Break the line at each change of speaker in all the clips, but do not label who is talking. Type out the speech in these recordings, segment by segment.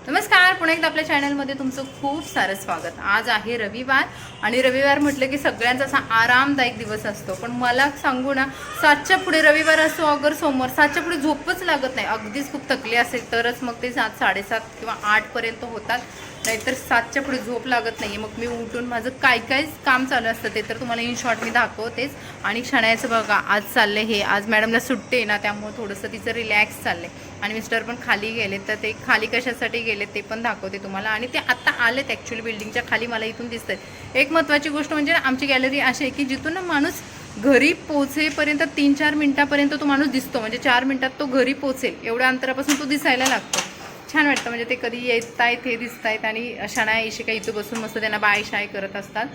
नमस्कार, पुन्हा एकदा आपल्या चॅनलमध्ये तुमचं खूप सारं स्वागत। आज आहे रविवार आणि रविवार म्हटलं की सगळ्यांचा असा आरामदायक दिवस असतो। पण मला सांगू ना, 7च्या पुढे रविवार असो अगर सोमवार 7च्या पुढे झोपच लागत नाही। अगदीच खूप थकले असेल तरच मग ते 7, 7:30 किंवा 8 पर्यंत होतात, नाहीतर 7च्या पुढे झोप लागत नाही। मग मी उठून माझं काय काय काम चालू असतं ते तर तुम्हाला इन शॉर्ट मी दाखवतेच। आणि क्षणाचं बघा, आज चालले हे, आज मॅडमला सुट्टी आहे ना, त्यामुळे थोडंसं तिचं रिलॅक्स चाललंय। आणि मिस्टर पण खाली गेले, तर ते खाली कशासाठी गेले ते पण दाखवते तुम्हाला। आणि ते आता आलेत ॲक्च्युअली बिल्डिंगच्या खाली, मला इथून दिसतंय। एक महत्त्वाची गोष्ट म्हणजे आमची गॅलरी अशी आहे की जिथून ना माणूस घरी पोहोचेपर्यंत 3-4 मिनिटापर्यंत तो माणूस दिसतो, म्हणजे 4 मिनिटात तो घरी पोहोचेल एवढ्या अंतरापासून तो दिसायला लागतो। छान वाटतं, म्हणजे ते कधी येत आहेत हे दिसत आहेत आणि शणा इशिका इथं बसून मस्त त्यांना बाय शाय करत असतात।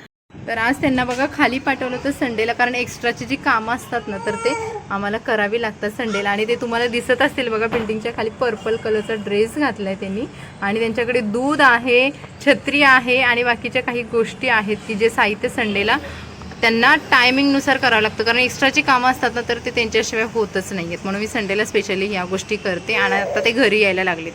तर आज त्यांना बघा खाली पाठवलं तर संडेला, कारण एक्स्ट्राची जी कामं असतात ना तर ते आम्हाला करावी लागतात संडेला। आणि ते तुम्हाला दिसत असतील बघा, बिल्डिंगच्या खाली पर्पल कलरचा ड्रेस घातला आहे त्यांनी। आणि त्यांच्याकडे दूध आहे, छत्री आहे आणि बाकीच्या काही गोष्टी आहेत की जे साहित्य संडेला त्यांना टायमिंगनुसार करावं लागतं, कारण एक्स्ट्राची कामं असतात ना तर ते त्यांच्याशिवाय होतच नाही आहेत। म्हणून मी संडेला स्पेशली ह्या गोष्टी करते आणि आता ते घरी यायला लागले।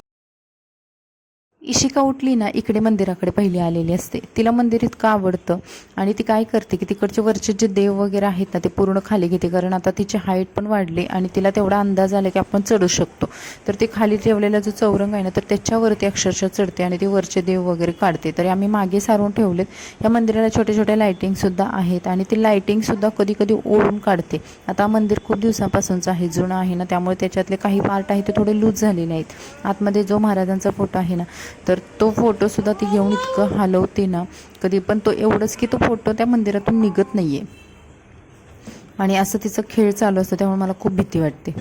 इशिका उठली ना, इकडे मंदिराकडे पहिली आलेली असते। तिला मंदिर इतकं आवडतं आणि ती काय करते की तिकडचे वरचे जे देव वगैरे आहेत ना ते पूर्ण खाली घेते, कारण आता तिची हाईट पण वाढली आणि तिला तेवढा अंदाज आला की आपण चढू शकतो। तर ते खाली ठेवलेला जो चौरंग आहे ना तर त्याच्यावरती अक्षरशः चढते आणि ते वरचे देव वगैरे काढते। तरी आम्ही मागे सारून ठेवलेत। या मंदिराला छोटे छोटे लाईटिंगसुद्धा आहेत आणि ती लाईटिंगसुद्धा कधी कधी ओढून काढते। आता मंदिर खूप दिवसापासूनचं आहे, जुनं आहे ना, त्यामुळे त्याच्यातले काही पार्ट आहे ते थोडे लूज झालेले आहेत। आतमध्ये जो महाराजांचा फोटो आहे ना तर तो फोटोसुद्धा ती घेऊन इतकं हलवते ना कधी, पण तो एवढंच की तो फोटो त्या मंदिरातून निघत नाही आहे आणि असं तिचं खेळ चालू असतं, त्यामुळे मला खूप भीती वाटते।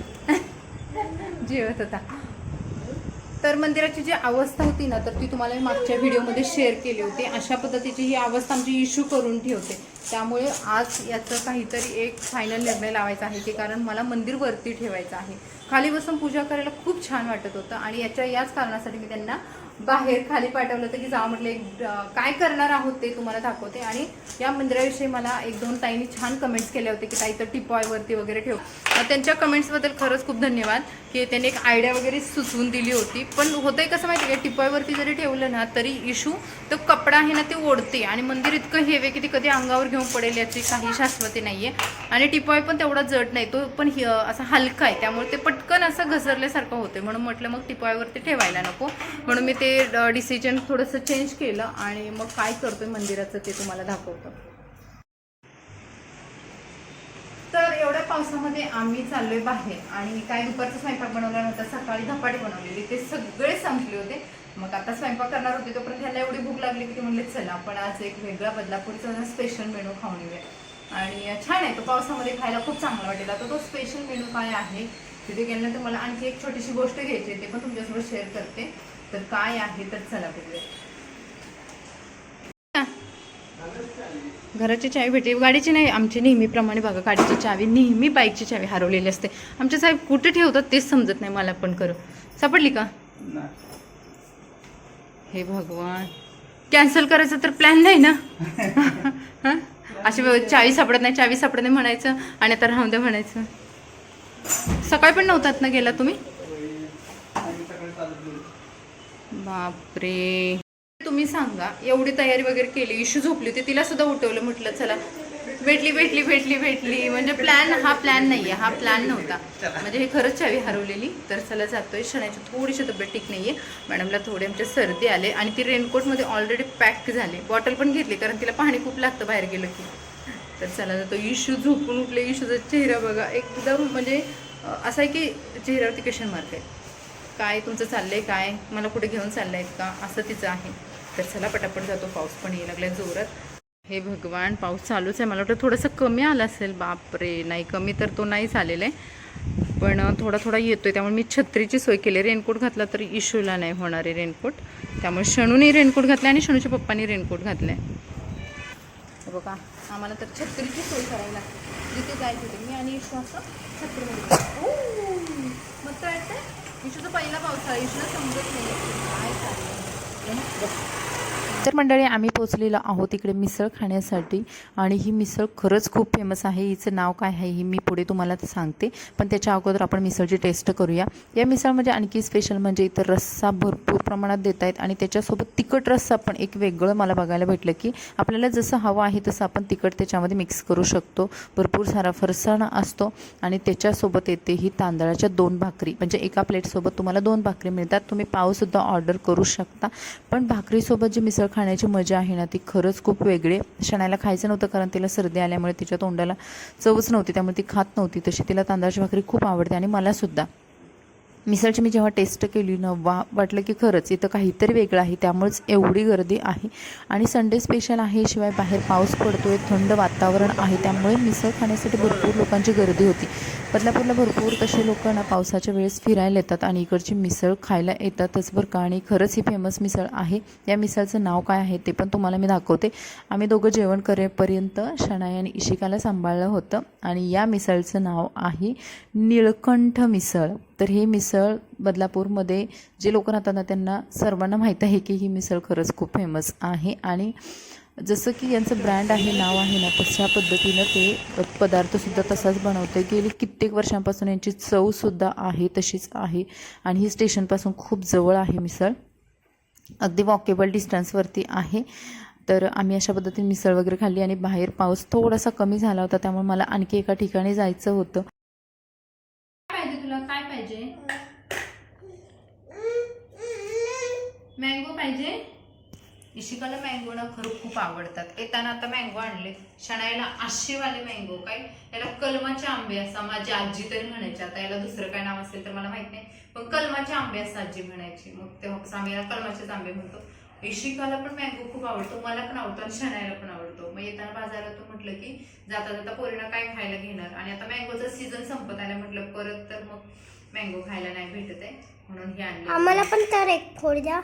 जेवत होता तर मंदिराची जी अवस्था होती ना तर ती तुम्हाला मी मागच्या व्हिडिओमध्ये शेअर केली होती। अशा पद्धतीची ही अवस्था आमची इश्यू करून ठेवते, त्यामुळे आज याचं काहीतरी एक फायनल निर्णय लावायचा आहे की, कारण मला मंदिर वरती ठेवायचं आहे। खाली बसून पूजा करायला खूप छान वाटत होतं आणि याच कारणासाठी मी त्यांना बाहेर खाली पाठवलं होतं की जावं म्हटलं, काय करणार आहोत ते तुम्हाला दाखवते। आणि या मंदिराविषयी मला 1-2 ताईंनी छान कमेंट्स केले होते की ताई तर टिपॉयवरती वगैरे ठेव। त्यांच्या कमेंट्सबद्दल खरंच खूप धन्यवाद की त्यांनी एक आयडिया वगैरे सुचवून दिली होती। पण होतंय कसं माहिती आहे का, टिपॉयवरती जरी ठेवलं ना तरी इशू तो कपडा आहे ना ते ओढते आणि मंदिर इतकं हेवे की ती कधी अंगावर घेऊन पडेल याची काही शाश्वती नाही आहे। आणि टिपॉय पण तेवढा जड नाही, तो पण असा हलका आहे, त्यामुळे ते पटकन असं घसरल्यासारखं होते। म्हणून म्हटलं मग टिपॉयवरती ठेवायला नको, म्हणून मी ते डिसिजन थोडंसं चेंज केलं आणि मग काय करतोय मंदिराचं ते तुम्हाला दाखवतो। तर एवढ्या पावसामध्ये आम्ही चाललोय बाहेर आणि काय दुपारचा स्वयंपाक बनवला नव्हता, सकाळी धपाटे बनवलेले ते सगळे संपले होते। मग आता स्वयंपाक करणार होते तोपर्यंत ह्याला एवढी भूक लागली की ते म्हणले चला आपण आज एक वेगळा बदलापूरचा स्पेशल मेनू खाऊन येऊया। आणि छान आहे तो, पावसामध्ये खायला खूप चांगला वाटेल। आता तो स्पेशल मेनू काय आहे तिथे गेल्यानंतर मला आणखी एक छोटीशी गोष्ट घ्यायची आहे, ते पण तुमच्यासोबत शेअर करते। तर काय आहे तर चला बघूया। घराची चावी भेटली, गाडीची नाही। आमची नेहमीप्रमाणे बघा गाडीची चावी नेहमी, बाईकची चावी हरवलेली असते। आमच्या साहेब कुठे ठेवतात तेच समजत नाही मला पण। करू सापडली का? हे भगवान, कॅन्सल करायचं तर प्लॅन नाही ना? हां, अशी चावी सापडत नाही, चावी सापडत नाही म्हणायचं आणि आता राहून द्या म्हणायचं। सकाळी पण नव्हतात ना गेला तुम्ही? बापरे, तुम्ही सांगा, एवढी तयारी वगैरे केली, इशू झोपली होती, तिला सुद्धा उठवलं, म्हटलं चला भेटली भेटली भेटली भेटली। म्हणजे हा प्लॅन नाही आहे, हा प्लॅन नव्हता, म्हणजे हे खरंच चावी हरवलेली। तर चला जातोय। शनाची थोडीशी तब्येत ठीक नाही आहे, मॅडमला थोडे आमच्या सर्दी आले आणि ती रेनकोटमध्ये ऑलरेडी पॅक झाली, बॉटल पण घेतली कारण तिला पाणी खूप लागतं बाहेर गेलं की। तर चला जातो। इशू झोपून उठले, इशूचा चेहरा बघा एकदम म्हणजे असा आहे की चेहऱ्यावरती क्वेश्चन मार्क आहे, काय तुमचं चाललंय, काय मला कुठे घेऊन चाललंय का, असं तिचं आहे। तर चला पटापट जातो, पाऊस पण यायला लागलाय जोरात। हे भगवान, पाऊस चालूच आहे। मला वाटतं थोडंसं कमी आलं असेल, बापरे नाही कमी तर तो नाहीच आलेला आहे, पण थोडा थोडा येतोय। त्यामुळे मी छत्रीची सोय केली, रेनकोट घातला तरी इशूला नाही होणार आहे रेनकोट, त्यामुळे शणूने रेनकोट घातला आणि शणूच्या पप्पांनी रेनकोट घातलाय। बघा आम्हाला तर छत्रीची सोय करावी लागते, जिथे जायचं तिथे मी आणि इशू असं छत्रीमध्ये। मस्त वाटतंय। इशूचा पहिला पावसाळा, इशूला समजत नाही काय चाललंय। तर मंडळी आम्ही पोचलेलो आहोत इकडे मिसळ खाण्यासाठी आणि ही मिसळ खरंच खूप फेमस आहे. हिचं नाव काय आहे ही मी पुढे तुम्हाला सांगते, पण त्याच्या अगोदर आपण मिसळची टेस्ट करूया. या मिसळमध्ये आणखी स्पेशल म्हणजे इथं रस्सा भरपूर प्रमाणात देत आहेत आणि त्याच्यासोबत तिखट रस्सा पण एक वेगळं मला बघायला भेटलं की आपल्याला जसं हवं आहे तसं आपण तिखट त्याच्यामध्ये मिक्स करू शकतो. भरपूर सारा फरसाणा असतो आणि त्याच्यासोबत येते ही तांदळाच्या 2 भाकरी, म्हणजे एका प्लेटसोबत तुम्हाला 2 भाकरी मिळतात. तुम्ही पावसुद्धा ऑर्डर करू शकता. पण भाकरीसोबत जी मिसळ खाण्याची मजा आहे ना ती खरंच खूप वेगळी. शनायला खायचं नव्हतं कारण तिला सर्दी आल्यामुळे तिच्या तोंडाला चवच नव्हती, त्यामुळे ती खात नव्हती. तशी तिला तांदळाची भाकरी खूप आवडते आणि मलासुद्धा. मिसळची मी जेव्हा टेस्ट केली ना वाटलं की खरंच इथं काहीतरी वेगळं आहे, त्यामुळेच एवढी गर्दी आहे. आणि संडे स्पेशल आहे, शिवाय बाहेर पाऊस पडतोय, थंड वातावरण आहे, त्यामुळे मिसळ खाण्यासाठी भरपूर लोकांची गर्दी होती. बदलापूरला भरपूर तसे लोक ना पावसाच्या वेळेस फिरायला येतात आणि इकडची मिसळ खायला येतातच बरं का. आणि खरंच ही फेमस मिसळ आहे. या मिसळचं नाव काय आहे ते पण तुम्हाला मी दाखवते. आम्ही दोघं जेवण करेपर्यंत शनाई आणि इशिकाला सांभाळलं होतं आणि या मिसळचं नाव आहे निळकंठ मिसळ. तर ही मिसळ बदलापूरमध्ये जे लोक राहतात ना त्यांना सर्वांना माहीत आहे की ही मिसळ खरंच खूप फेमस आहे. आणि जसं की यांचं ब्रँड आहे, नाव आहे ना, तशा पद्धतीनं ते पदार्थसुद्धा तसाच बनवते. गेली कित्येक वर्षांपासून यांची चवसुद्धा आहे तशीच आहे आणि ही स्टेशनपासून खूप जवळ आहे मिसळ, अगदी वॉकेबल डिस्टन्सवरती आहे. तर आम्ही अशा पद्धतीने मिसळ वगैरे खाल्ली आणि बाहेर पाऊस थोडासा कमी झाला होता, त्यामुळे मला आणखी एका ठिकाणी जायचं होतं. तुला काय पाहिजे? मँगो पाहिजे? इशिकाला मँगो ना खरं खूप आवडतात. येताना आता मँगो आणले. शनाईला आशेवाले मँगो, काय याला कलमाचे आंबे असा माझी आजी तरी म्हणायची. आता याला दुसरं काय नाव असेल तर मला माहित नाही, पण कलमाचे आंबे असं आजी म्हणायची. मग तेव्हा आम्ही याला कलमाचेच आंबे म्हणतो. इशिकाला पण मँगो खूप आवडतो, मला पण आवडतो आणि शनाईला पण आवडतो. मग येताना बाजारातून म्हटलं की जाता जाता पोरीना काय खायला घेणार, आणि आता मँगोचा सीझन संपत आला, म्हटलं परत तर मग मँगो खायला नाही भेटत आहे म्हणून हे आणले.
आम्हाला पण तर एक फोड द्या.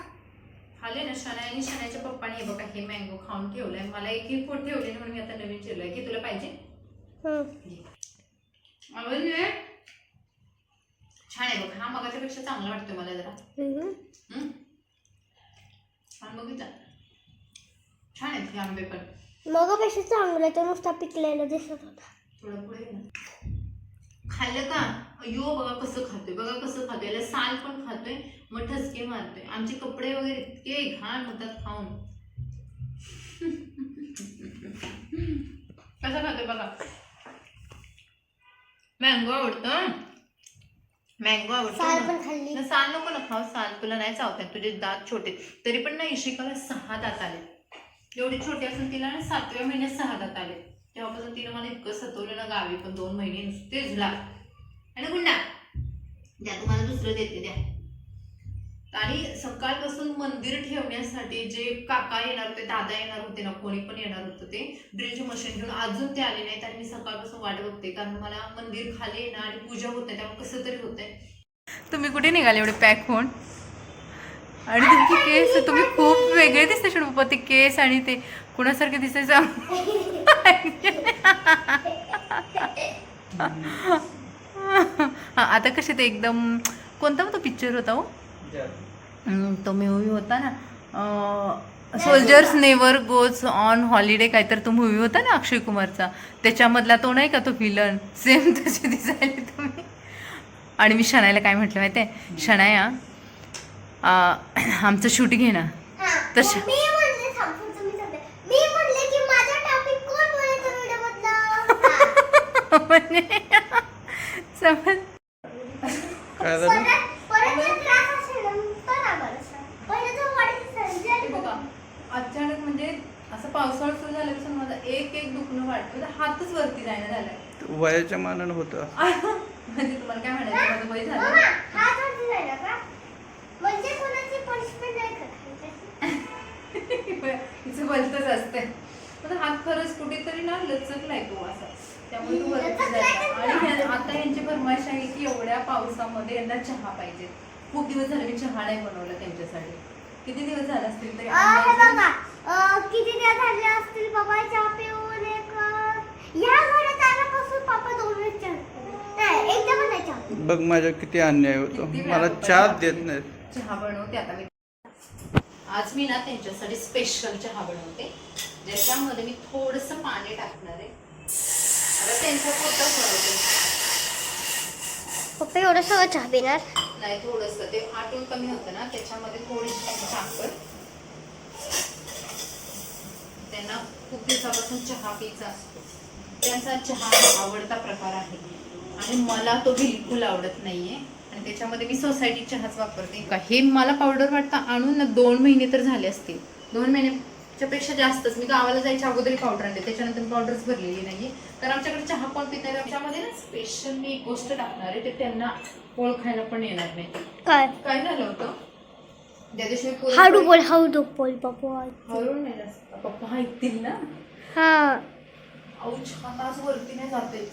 खाल्ले ना शनाई आणि शनाईच्या पप्पाने हे बघा हे मँगो खाऊन ठेवलाय. मला एक फोड ठेवले म्हणून मी आता नवीन चिरलाय की तुला पाहिजे. छान आहे बघ, हा मगाच्या पेक्षा चांगला वाटतोय मला जरा. बघितलं छान आहेत हे आंबे पण.
मगापेक्षा चांगलं तर नुसता पिकलेला दिसत होता.
थोडं पुढे खाल्लं का? अयो बघा कसं खातोय, बघा कसं खातोय. याला साल पण खातोय, मग ठसके मारतोय. आमचे कपडे वगैरे इतके घाण होतात खाऊन. कसं खातोय बघा. मँगो आवडतं, मँगो आवडतो. साल नको ना खाऊ, साल तुला नाही चावतात, तुझे दात छोटे. तरी पण ना इशिकाला 6 दात आले. एवढी छोटी असून तिला ना 7व्या महिन्यात 6 दात आले. तेव्हापासून तिनं मला इतकं सतवलं ना गावी, पण 2 महिने नुसते झुला. आणि गुंडा द्या तुम्हाला दुसरं देते द्या. आणि सकाळपासून मंदिर ठेवण्यासाठी जे काका येणार होते, दादा येणार होते ना, कोणी पण येणार होतं, ते ड्रिलचे मशीन घेऊन अजून ते आले नाहीत. आणि मी सकाळपासून वाट बघते कारण मला मंदिर खाली येणं आणि पूजा होत नाही, त्यामुळे कसं तरी होतंय. तुम्ही कुठे निघाले एवढे पॅक होऊन? आणि तुमचे केस, तुम्ही खूप वेगळे दिसते पप्पा. ते केस आणि ते कुणासारखे दिसायचं. आता कसे ते एकदम, कोणता तो पिक्चर होता हो तो मूवी होता ना, soldiers never goes on holiday काहीतरी तो मूवी होता ना अक्षय कुमारचा, त्याच्यामधला तो नाही का तो विलन, सेम तसे दिसायले तुम्ही. आणि मी शनाईला काय म्हटलं माहिती आहे, शनाया आमचं शूट घे ना. तसं अचानक म्हणजे असं पावसाळा सुरू झाल्यापासून माझा एक दुखणं वाटतं, हातच वरती जायला झालाय.
वयाच्या मानानं होतं.
म्हणजे तुम्हाला काय म्हणायचं, माझं वय झालं. तिचं बोलतच असते. माझा हात खरंच कुठेतरी ना लचकलाय तो असा, त्यामुळे तू वरती जायचा. आणि आता यांची फरमाईश आहे की एवढ्या पावसामध्ये यांना चहा पाहिजे. खूप दिवस झाले मी चहा नाही बनवला त्यांच्यासाठी. किती दिवस झाले असतील तरी?
किती दिवस झाले असतील बाबा चहा पिऊन. या घरात आल्यापासून पापा 2 वेळेस चहा नाही, एकदा पण नाही चहा.
बघ माझ्या किती अन्याय होतो, मला चहा देत नाहीत.
चहा बनवते आता मी. आज मी ना त्यांच्यासाठी स्पेशल चहा बनवते, ज्याच्यामध्ये मी थोडंसं पाणी टाकणार आहे. आता त्यांच्या पोटात बनवते.
पप्पा एवढं सगळं चहा पिणार?
नाही, थोडंसं ते आटून कमी होतं ना, त्याच्यामध्ये थोडीशी साखर. त्यांना खूप दिवसापासून चहा प्यायचा असतो, त्यांचा चहा आवडता प्रकार आहे आणि मला तो बिलकुल आवडत नाहीये. आणि त्याच्यामध्ये मी सोसायटी चहाच वापरते. का हे मला पावडर वाटतं आणून ना 2 महिने तर झाले असतील, 2 महिन्याच्या पेक्षा जास्तच. मी गावाला जायच्या अगोदर पावडर आणते, त्याच्यानंतर मी पावडरच भरलेली नाहीये, तर आमच्याकडे चहा कोण पित नाही. त्याच्यामध्ये ना स्पेशल मी एक गोष्ट टाकणार आहे, ते त्यांना ओळखायला पण येणार नाही.
काय
काय झालं होतं त्या दिवशी मी
हळू बोल पप्पा.
हळू नाही जास्त, पप्पा ऐकतील ना.
हा
औच हाताच वरती नाही जाते,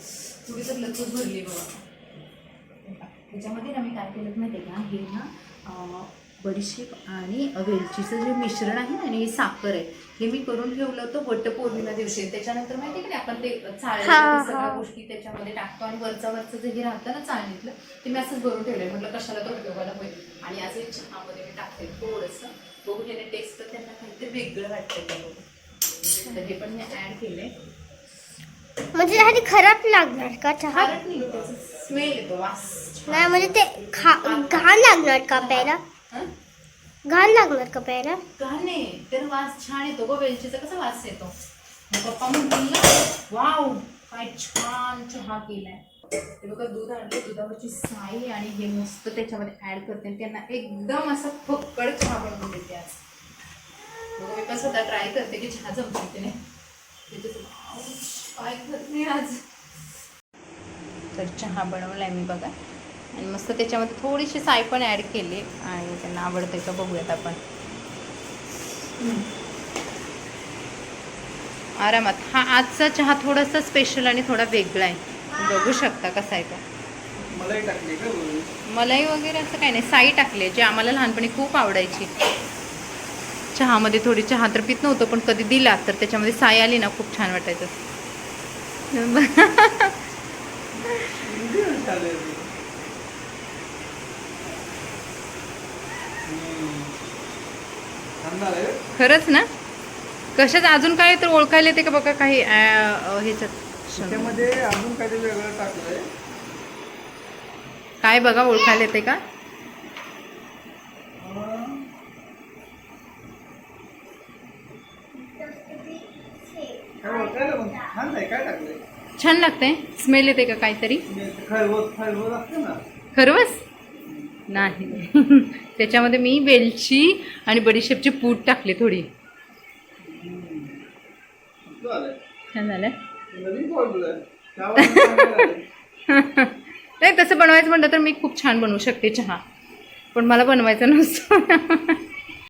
थोडी तर लचच भरली बघा. त्याच्यामध्ये ना मी काय केलं माहिती आहे का, हे ना बडीशेप आणि वेलचीचं जे मिश्रण आहे ना आणि साखर आहे, हे मी करून ठेवलं होतं वटपौर्णिमा दिवशी. त्याच्यानंतर माहिती आहे का आपण ते चाळणीतल्या सगळ्या गोष्टी त्याच्यामध्ये टाकतो आणि वरचं जे हे राहतं ना चाळणीतलं, ते मी असंच भरून ठेवलंय. म्हटलं कशाला तो उपयोगाला होईल. आणि आज एक चहामध्ये मी टाकते थोडंसं, बघू हे टेस्ट त्यांना काहीतरी वेगळं वाटतं ते बघू. तर हे पण मी ऍड केलंय.
म्हणजे त्यासाठी खराब लागणार का चहा?
स्मेल येतो, वास.
नाही म्हणजे ते घाण लागणार का प्यायला? घाण लागणार का प्यायला?
घाण नाही, तर वास छान येतो गो, वेलचीचा कसा वास येतो. पप्पा म्हणतील ना, वाव काय छान चहा केलाय. ते बघा दूध आणले, दुधावरची साई आणि हे मस्त त्याच्यामध्ये ऍड करते, त्यांना एकदम असं फक्कड चहा बनवून देते. आज बघा मी पण स्वतः ट्राय करते की चहा जमतो की नाही. काय करते आज. तर चहा बनवलाय मी बघा, आणि मस्त त्याच्यामध्ये थोडीशी साय पण ॲड केली आणि त्यांना आवडते का बघूयात आपण. आरामात. हा आजचा चहा थोडासा स्पेशल आणि थोडा वेगळा आहे, बघू शकता कसा आहे तो.
मलाई टाकली का वरून?
मलाई वगैरे असं काही नाही, साई टाकली जी आम्हाला लहानपणी खूप आवडायची. चहामध्ये थोडी, चहा तर पित नव्हतं पण कधी दिला तर त्याच्यामध्ये साई आली ना खूप छान वाटायचं. खरंच ना. कशात अजून काय तर ओळखायला येते का बघा काही ह्याच्यात.
त्याच्यामध्ये अजून काहीतरी वेगळं टाकलंय.
काय बघा ओळखायला येते का?
काय ओळखायला पण छान आहे. काय टाकलंय?
छान लागतंय. स्मेल येते का काहीतरी?
खरवस असते ना.
खरवस नाही. त्याच्यामध्ये मी वेलची आणि बडीशेपची पूड टाकली थोडी. छान झालं. नाही तसं बनवायचं म्हटलं तर मी खूप छान बनवू शकते चहा, पण मला बनवायचं नसतं.